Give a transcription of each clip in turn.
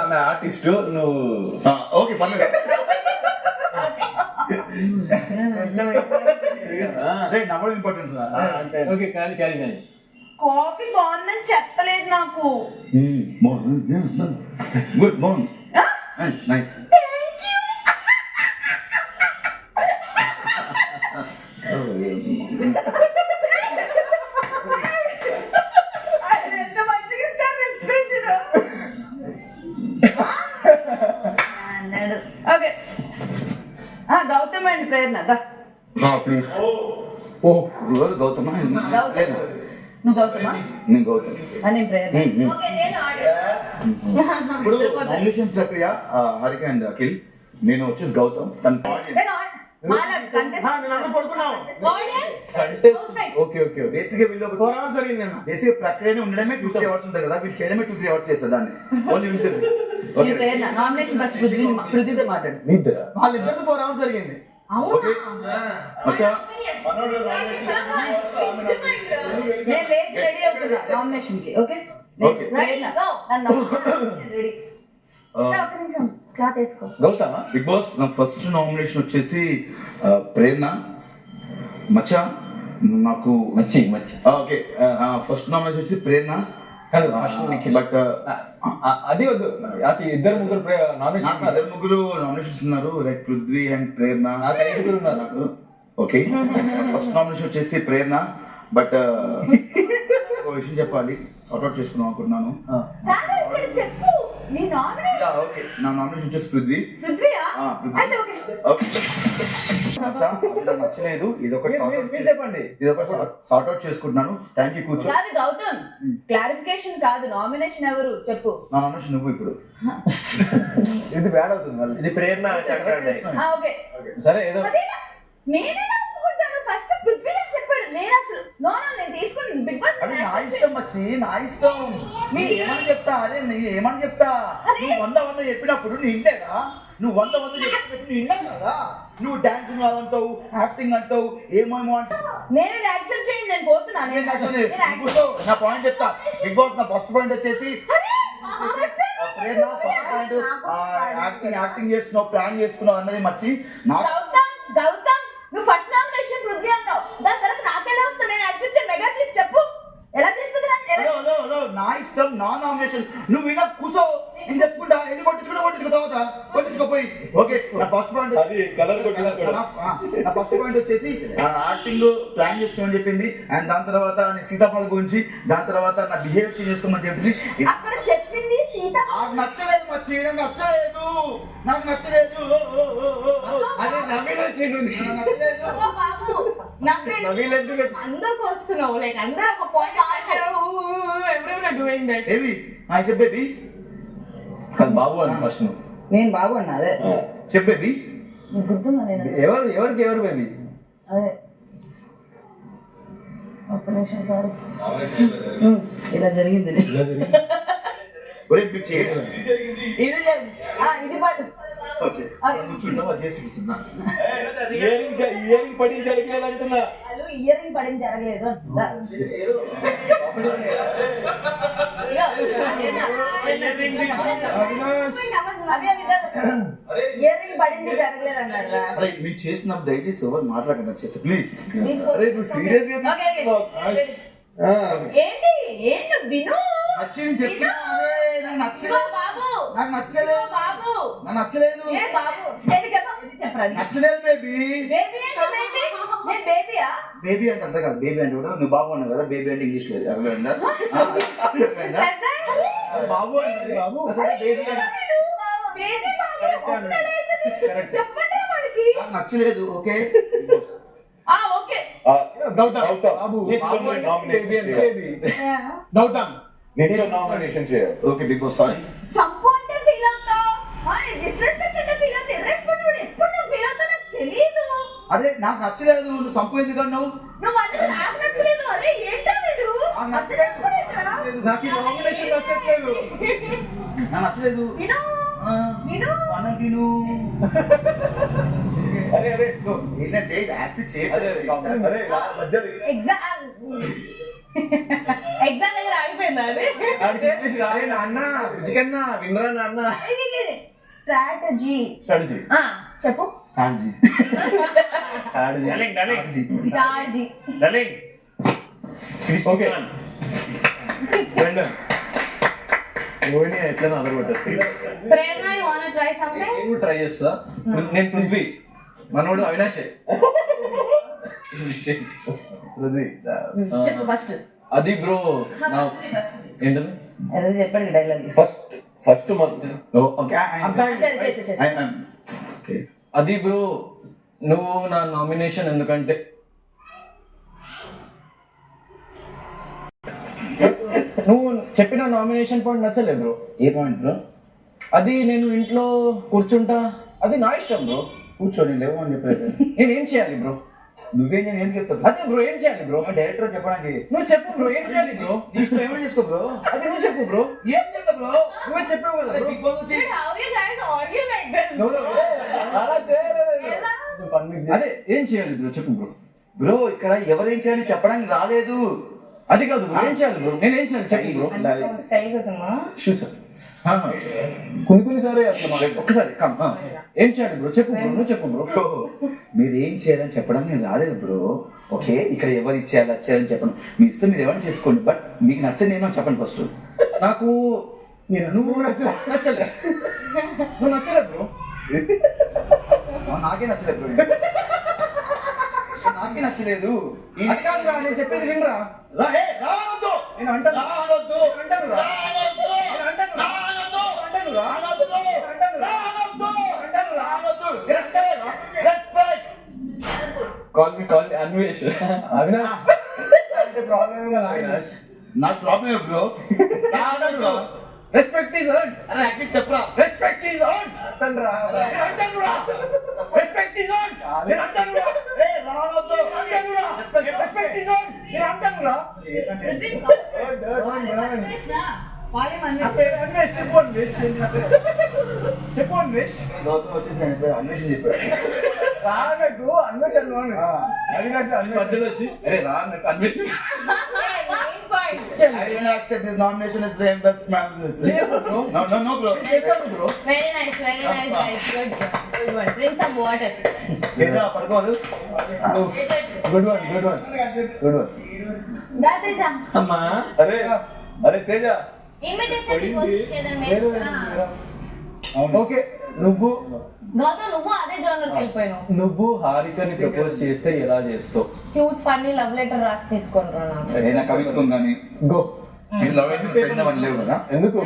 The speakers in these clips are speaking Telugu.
ఆమె ఆర్టిస్ట్ నువ్వు ఓకే పర్లేదు. నవ్వడం ఇంపార్టెంట్. ఓకే కానీ కాఫీ బాగుందని చెప్పలేదు నాకు. గుడ్ బాగుంది. Nice nice. ఎంత మంచిగా ఇస్తారు ఎక్స్ప్రెషన్. ఓకే గౌతమ్ అండి ప్రేరణ ప్లీజ్. ఓ గౌతమా? నువ్వు గౌతమా? నేను గౌతమ్. నేను ప్రేరణ. ఇప్పుడు నామినేషన్ ప్రక్రియ హరిక అండ్ అఖిల్. నేను వచ్చేసి గౌతమ్. తన బేసిక్గా వీళ్ళు 4 hours జరిగింది. బేసిక్గా ప్రక్రియనే ఉండడమే 2-3 hours ఉంటుంది కదా, వీళ్ళు చేయడమే 2-3 hours చేస్తారు దాన్ని. ఓన్లీ నామినేషన్ ఫస్ట్ పృథ్వీతో మాట్లాడు. వాళ్ళిద్దరు 4 hours జరిగింది. నేను లేచి రెడీ అవుతున్నా నామినేషన్ కి. ఓకే బిగ్ బాస్ నా ఫస్ట్ నామినేషన్ వచ్చేసి ప్రేరణ. మచ్చా నాకు మచ్చి ఓకే ఫస్ట్ నామినేషన్ వచ్చి ప్రేరణ. బట్ అది వద్దు. ఇద్దరు ముగ్గురు నామినేషన్స్ ఉన్నారు, లైక్ పృథ్వీ అండ్ ప్రేరణ. నాకు ఓకే ఫస్ట్ నామినేషన్ వచ్చేసి ప్రేరణ. బట్ ఒక విషయం చెప్పాలి, సార్ట్అవుట్ చేసుకున్నాం అనుకుంటున్నాను. ఓకే నా నామినేషన్ వచ్చేసి పృథ్వీ. నచ్చలేదు, ఇదొకటి సార్ట్అవుట్ చేసుకుంటున్నాను. Thank you. కూర్చో. గౌతమ్ క్లారిఫికేషన్ కాదు, నామినేషన్ ఎవరు చెప్పు. నా నామినేషన్ నువ్వు. ఇప్పుడు ఇది బ్యాడ్ అవుతుంది మళ్ళీ. ఇది ప్రేరణ. సరే ఏదో నేనేలా ఒప్పుకుంటాను. ఫస్ట్ పృథ్వీ చెప్పాడు. నేను అసలు నేను తీసుకుని బిగ్ బాస్ నా ఇష్టం వచ్చి నా ఇష్టం. ఏమని చెప్తా? అదే ఏమని చెప్తా? నువ్వు 100 చెప్పినప్పుడు నీ ఇంటేగా. నువ్వు 100 చెప్పినప్పుడు నీ ఇంటా కదా. నువ్వు డాన్సింగ్ అంటావు, యాక్టింగ్ అంటావు, ఏమేమో అంటావు. నేను యాక్సెప్ట్ చేయండి, నేను పోతున్నాను. నా పాయింట్ చెప్తా. బిగ్ బాస్ నా ఫస్ట్ పాయింట్ వచ్చేసి యాక్టింగ్ చేస్తున్నావు, ప్లాన్ చేసుకున్నావు అన్నది మర్చి. గౌతమ్ నువ్వు ఫస్ట్ నామినేషన్ పృథ్వీ అన్నావు, దాని తర్వాత నాకెలా వస్తావు? నేను యాక్సెప్ట్ చేయ. మెగా చీఫ్ చెప్పు ఎలా చేస్తుంది? నా ఇష్టం, నా నామినేషన్. నువ్వు ఇలా కూసో, నేను చెప్పుకుంటా. ఎన్ని కొట్టించుకో తర్వాత కొట్టించుకోపోయి. ఓకే నా ఫస్ట్ పాయింట్ వచ్చేసి యాక్టింగ్ ప్లాన్ చేసుకోమని చెప్పింది. అండ్ దాని తర్వాత సీతాఫలం గురించి, దాని తర్వాత నా బిహేవియర్ చేంజ్ చేసుకోమని చెప్పింది. నాకు నచ్చలేదు మచ్చి, నాకు నచ్చలేదు. అదే అందరికి వస్తున్నావు, లైక్ అందరూ ఒక పాయింట్ డూయింగ్ దట్. ఏవి చెప్పేది బాబు అని ఫస్ట్ నువ్వు. నేను బాబు అన్నా. అదే చెప్పేది గుర్తుందా? నేను ఎవరు బేబీ? అదే ఒక్క నిమిషం సారీ, ఇలా జరిగింది. ఇది పాటు ఇయరింగ్ పడి జరగలేదు అంటున్నా. ఇయరింగ్ పడింది జరగలేదు అంటుందా? ఇయరింగ్ పడింది జరగలేదు అన్నాడు. మీరు చేసినప్పుడు దయచేసి ఎవరు మాట్లాడకుండా చేస్తే ప్లీజ్. ఏంటి ఏంటి విను. నచ్చింది చెప్పి నాకు నచ్చలేదు. నాకు నచ్చలేదు. నాకు నచ్చలేదు. నచ్చలేదు బేబీ. బేబీ అంటే అంత కాదు. బేబీ అంటే కూడా నువ్వు బాబు అన్నావు కదా. బేబీ అంటే ఇంగ్లీష్ లేదు. అర్థమైందా? బాబు నాకు నచ్చలేదు. ఓకే గౌతమ్ నేను నామినేషన్ చేయాలి. Okay Bigg Boss sorry. చంపు అంటే ఫీల్ అవుతావు, డిస్రెస్పెక్ట్ అంటే ఫీల్ అవుతావు, ఇర్రెస్పెక్టబుల్ ఎప్పుడు నువ్వు ఫీల్ అవుతావు నాకు తెలియదు. అరే నాకు నచ్చలేదు. నువ్వు చంపు ఎందుకు అన్నావు? నువ్వు అంటే నాకు నచ్చలేదు. అరే ఏంటో వీడు నాకు ఈ నామినేషన్ నచ్చట్లేదు. నాకు నచ్చలేదు. అన్నం తిను. ఏంటంటే ఎగ్జామ్ దగ్గర ఆగిపోయిందా అది? అడిగితే రాలే నాన్న చికెన్ వినరా నాన్న. స్ట్రాటజీ స్ట్రాటజీ చెప్పు. స్ట్రాటజీ స్ట్రాటజీ ఓకే ఓని ఎట్లా అదరగొట్టేసి Prerana you want to try something? నేను ట్రై చేస్తా. నేను పృథ్వీ, మనోడు అవినాషే. పృథ్వీ చెప్పు ఫస్ట్. అది బ్రో ఏంటది ఏదో చెప్పండి డైలాగ్. ఫస్ట్ మంత్ ఓకే అది బ్రో నువ్వు నా నామినేషన్ ఎందుకంటే నువ్వు చెప్పిన నామినేషన్ పాయింట్ నచ్చలేదు బ్రో. ఏ పాయింట్ బ్రో? అది నేను ఇంట్లో కూర్చుంటా, అది నా ఇష్టం బ్రో. కూర్చోండి లేవు అని చెప్పలేదు. నేనేం చేయాలి బ్రో? నువ్వేం నేను చెప్తా అదే బ్రో ఏం చేయాలి బ్రో? డైరెక్టర్ చెప్పడానికి నువ్వు చెప్పు బ్రో ఏం చేయాలి బ్రో? నీ ఇష్టం ఏమైనా చేసుకో బ్రో. అది నువ్వు చెప్పు బ్రో. ఏం చెప్తా బ్రో? నువ్వే చెప్పావు కదా బ్రో. బిగ్ బాస్ వచ్చి How you guys argue like this? అదే ఏం చేయాలి బ్రో చెప్పు బ్రో. బ్రో ఇక్కడ ఎవరేం చేయాలి చెప్పడానికి రాలేదు. అది కాదు బ్రో ఏం చేయాలి బ్రో? నేనేం చేయాలి చెప్పు బ్రో. స్టైల్ కోసమా? కొన్నిసారి అట్లా ఒక్కసారి ఏం చేయాలి బ్రో చెప్పు బ్రో. నువ్వు చెప్పు బ్రో. బ్రో మీరు ఏం చేయాలని చెప్పడానికి నేను రాలేదు బ్రో. ఓకే ఇక్కడ ఎవరు ఇచ్చేయాలి అది చేయాలని చెప్పను. మీ ఇష్టం మీరు ఎవరైనా చేసుకోండి, బట్ మీకు నచ్చని ఏమో చెప్పండి ఫస్ట్. నాకు నువ్వు నచ్చలే, నువ్వు నచ్చలేదు బ్రో. నాకే నచ్చలేదు బ్రో. నాకే నచ్చలేదు. అది కాదురా నేను చెప్పేది వినరా. రావద్దు నేను అంటాను రావద్దు అంటాను రా. రావద్దు నేను అంటాను రా. రావద్దు అంటాను రా. రావద్దు అంటాను రా. రావద్దు అంటాను రా. రావద్దు. Respect call me Anvesh. Avinash అంటే ప్రాబ్లం అవినాష్. నాకు ప్రాబ్లమ్ బ్రో. రావద్దు. Respect is earned. అరే యాక్చువల్లీ చెప్పరా. Respect is earned. అంటాను రా. నేను అంటాను రా. Respect is earned. నేను అంటాను రా. రావద్దు అంటాను రా. Respect is earned. నేను అంటాను రా. అన్వేష్ చెప్పు అన్వేష్. చెప్పు అన్వేష్. గౌతమ్ వచ్చేసి ఆయన పేరు అన్వేషణ చెప్పాడు. రానకు అన్వేష్ అన్నాను. అవినాష్ మధ్యలో వచ్చి అరే రా నాకు Anvesh. I don't accept this nomination as the best man of this. No bro. చేస్తాను bro. Very nice guys. Good one. Drink some water. లేదా పడుకోవాలి. Good one Datrija. అమ్మా. అరే తేజ Invitation ఓకే నువ్వు గౌతమ్ నువ్వు అదే జోనర్ కి వెళ్ళిపోయినావు. నువ్వు హారికని ప్రపోజ్ చేస్తే ఎలా చేస్తావు? క్యూట్ ఫన్నీ లవ్ లెటర్ రాసి తీసుకొని రా నాకు. ఏదైనా కవిత్వం కానీ గో. లవ్ లెటర్ పెట్టినవని లేవు కదా. ఎందుకు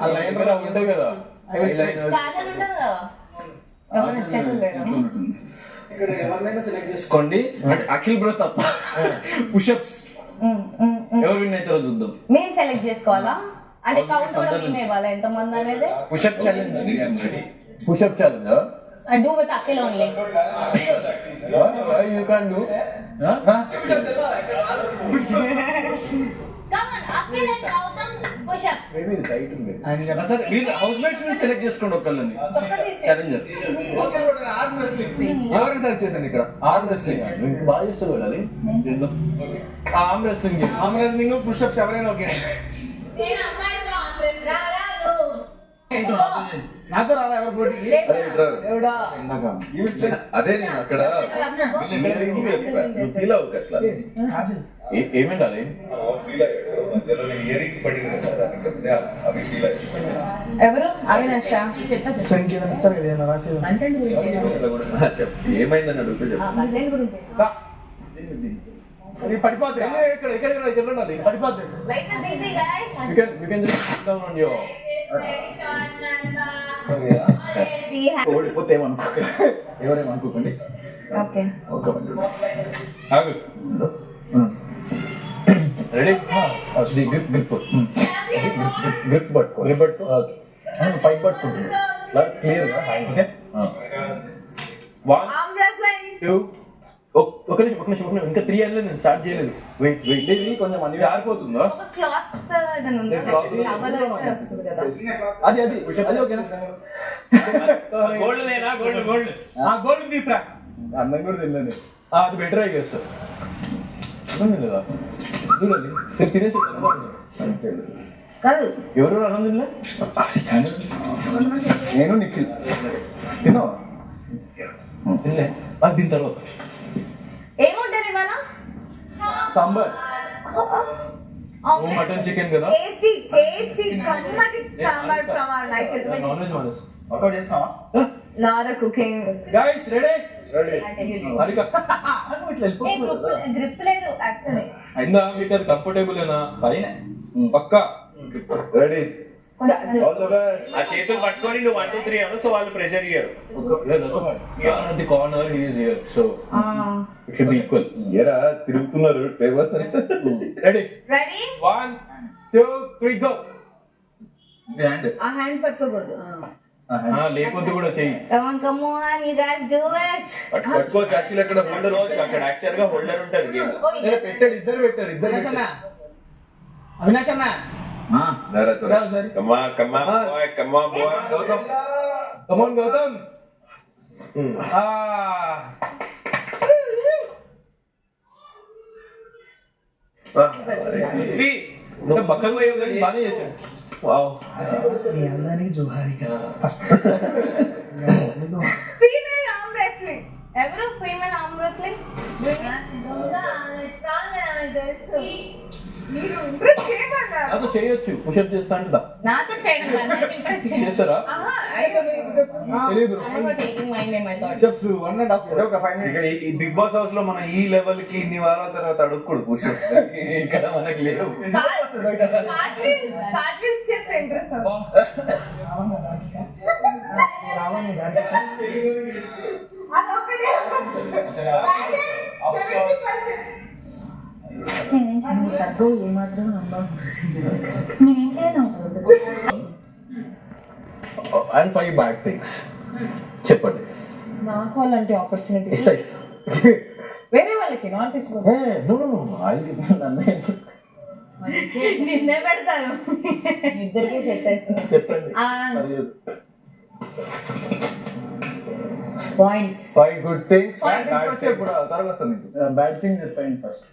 ఆ లైన్ కూడా ఉంటాయి కదా. కాజల్ ఉండదు కదా. ఎవరు నచ్చలేదు లేదా? ఇక్కడ ఎవరినైనా సెలెక్ట్ చేసుకోండి అంటే అఖిల్ బ్రో తప్ప. పుషప్స్ ఎవరు విన్ అవుతారో చూద్దాం. మేము సెలెక్ట్ చేసుకోవాలా అంటే కౌంట్ కూడా మేమే ఇవ్వాలా ఎంతమంది అనేది? Pushup challenge. Pushup challenge do with Akhil only. You can do. Come on Akhil and Gautham pushups. సరే వీళ్ళు హౌస్ మేట్స్ ని సెలెక్ట్ చేసుకోండి ఒకళ్ళని. ఛాలెంజర్ ఎవరిని సెలెక్ట్ చేశాను ఇక్కడ? ఆర్మ్ రెస్లింగ్ మీకు బాగా చేస్తారు కదా అది. ఆర్మ్ రెస్లింగ్ పుషప్స్ ఎవరైనా ఓకే. నాతో రారా ఎవరు పోటీకి? అదే నేను అక్కడ ఫీల్ అవుతా అట్లా ఏమంటే అది ఎవరు? అవినాష్. ఏమైందని అడుగుతూ చెప్పు. పడిపోద్ది ఇక్కడ చెప్పండి పడిపోద్ది. ఓడిపోతే ఏమనుకోకండి, ఎవరేమనుకోకండి. రెడీ? గ్రిప్ పట్టుకో. పైప్ పట్టుకుంటుంది క్లియర్గా. 1 2 ఒక నిమిషం ఇంకా 3 అయ్యలేదు. నేను స్టార్ట్ చేయలేదు. వెయిట్ కొంచెం అన్ని ఆరిపోతుందా? అది ఓకేనా? గోల్డ్ తీసురా. అందం కూడా తెలియదు. అది బెటర్ అయ్యి సార్. అన్నం లేదా చూడండి నేను తినేసి అంతే కాదు ఎవరు అన్నం తినలే నేను నిఖిల్ తిన్నావా తినలే అది దీని తర్వాత ఏముంటారు ఇవాళ సాంబార్ మటన్ చికెన్ కదా టేస్టీ కమ్మటి sambar from our like non veg మానేసి వర్కౌట్ చేసినావా not the cooking guys ready ready Harika ఇట్లా వెళ్ళిపోతుంది గ్రిప్ లేదు యాక్చువల్లీ అయిందా మీకు అది కంఫర్టబుల్ ఏనా పైన పక్కా రెడీ ఆల్ ద బెస్ట్ ఆ చేతులు పట్టుకొని నువ్వు 1 2 3 అను సో వాళ్ళు ప్రెషర్ ఇయ్యరు at the corner he is here so it should be equal ఏరా తిరుగుతున్నారు table ready ready 1 2 3 go hand ఆ హ్యాండ్ పట్టుకోకూడదు లేకొద్దు కూడా చెయ్యి come on you guys do it పట్టుకోవచ్చు యాక్చువల్లీ అక్కడ హోల్డర్ అక్కడ యాక్చువల్ గా హోల్డర్ ఉంటది గేమ్ పెట్టాడు ఇద్దరు పెట్టారు అవినాష్ అన్న దారా త్వర సరే కమ్మా కమ్మా బాయ్ కమ్మా boy Gautam come on Gautam three బక్కగా బాగానే చేశాడు వావ్ ఫీమేల్ ఆర్మ్ రెస్లింగ్ ఎవరు ఫీమేల్ ఆర్మ్ రెస్లింగ్ స్ట్రాంగ్ అని తెలుసు మీరు ఇంప్రెస్ చేయమన్నారు నాతో చేయొచ్చు పుషప్ చేస్తా అంటే నాతో చేయడం కాదు ఇంప్రెస్ చేస్తారా తెలియదు taking my name I thought push-ups 1.5 ఒక 5 ఇక్కడ ఈ బిగ్ బాస్ హౌస్ లో మనం ఈ లెవెల్ కి ఇన్ని వారాల తర్వాత అడుగుకూడదు పుషప్ ఇక్కడ మనకి లేవు కార్ట్విల్స్ చేస్తే ఇంప్రెస్ అదొక్కటే 70%. తగ్గు ఏమాత్రం నేనేం చేయను అండ్ 5 బ్యాడ్ థింగ్స్ చెప్పండి నాకు అలాంటి ఆపర్చునిటీ ఇస్తా వేరే వాళ్ళకి నాట్ తీసుకో నిన్నే పెడతారు ఇద్దరికి సెట్ అవుతుంది చెప్పండి పాయింట్స్ 5 గుడ్ థింగ్స్ తర్వాత వస్తుంది బ్యాడ్ థింగ్స్ చెప్పండి first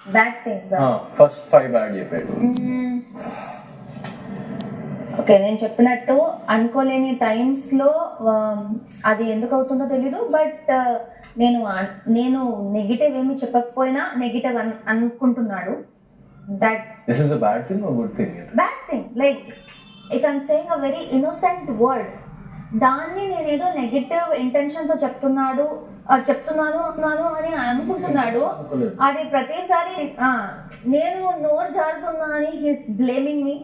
bad things first 5 bad చెప్పండి ఓకే నేను చెప్పినట్టు అనుకోలేని టైమ్స్ లో అది ఎందుకు అవుతుందో తెలీదు బట్ నేను నెగిటివ్ ఏమి చెప్పకపోయినా నెగిటివ్ అనుకుంటున్నాడు that this is a bad thing or good thing bad thing like if I'm saying a very innocent word దాన్ని నేనేదో నెగిటివ్ ఇంటెన్షన్ తో చెప్తున్నాను అని అనుకుంటున్నాడు అది ప్రతిసారి నేను నోట్ జారుతున్నా అని he's blaming me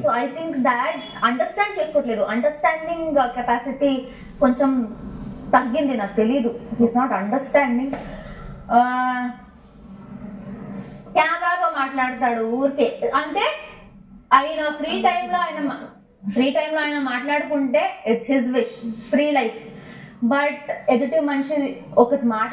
so I think that understand చేసుకోవట్లేదు అండర్స్టాండింగ్ కెపాసిటీ కొంచెం తగ్గింది నాకు తెలీదు హీస్ నాట్ అండర్స్టాండింగ్ కెమెరాతో మాట్లాడతాడు ఊరికే అంటే ఆయన ఫ్రీ టైంలో ఆయన మాట్లాడుకుంటే it's his wish free life but ఎదుటి మనిషి ఒకటి మాట